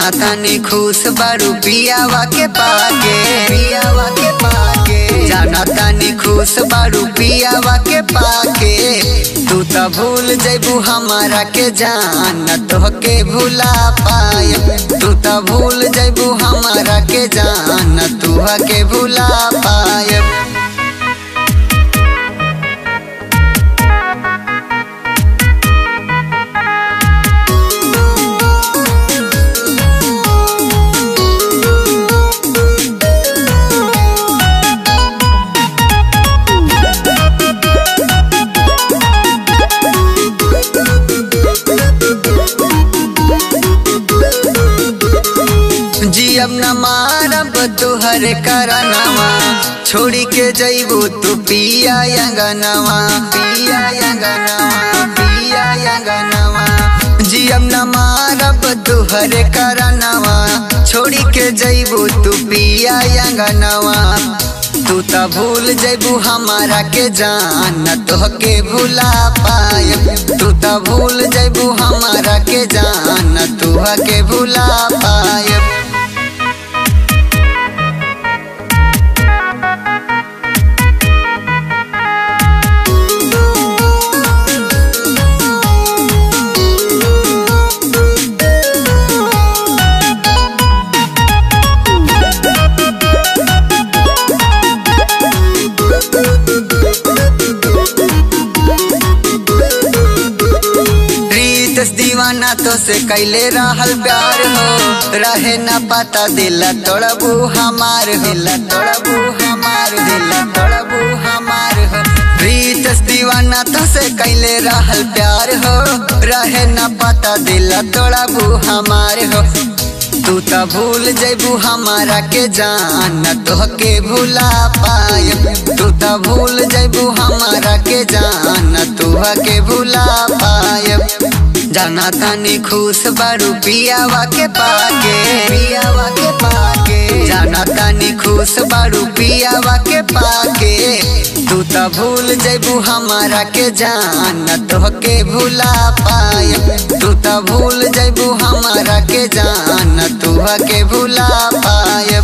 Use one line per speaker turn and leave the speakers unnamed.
जाना तानी खुश बारू पियावा के पाके, पियावा के पाके। जाना तानी खुश बारू पियावा के पाके। तू तो भूल जैबू हमारा के जान, तोहके भूला पाए। तू तो भूल जैबू हमारा के जान, तोहके भूला पाए। जियब न मारब तुहर करनवा, छोड़ी के जैबू तू पिया अंगनवा, पिया अंगनवा, पिया अंगनवा। जियब न मारब तुहर करनवा, छोड़ी के जैबू तू पिया अंगनवा। तू तो भूल जैबू हमारा के जान, तोहके भूला पाए। तू तो भूल जैबू हमारा के जान, तोहके भूला पाए। दीवाना तो से कैले रहल प्यार हो, रहे न पता दिल तोड़बू हमार, दिल तोड़बू हमार, दिल तोड़बू हमार हो। प्रीत दीवाना तो से कैले रहल प्यार हो, रहे न पता दिल तोड़बू हमार हो। तू तो भूल जैबू हमारा के जान, तोहके भूला पाए। तू तो भूल जैबू हमारा के जान, तोहके भूला पाए। जाना तानी खुश बारू पियावा के पाके, पियावा के पाके। जाना तानी खुश बारू पियावा के पाके। तू तो भूल जैबू हमारा के जान, तोहके भूला पाए। तू तो भूल जैबू हमारा के जान, तोहके भूला पाए।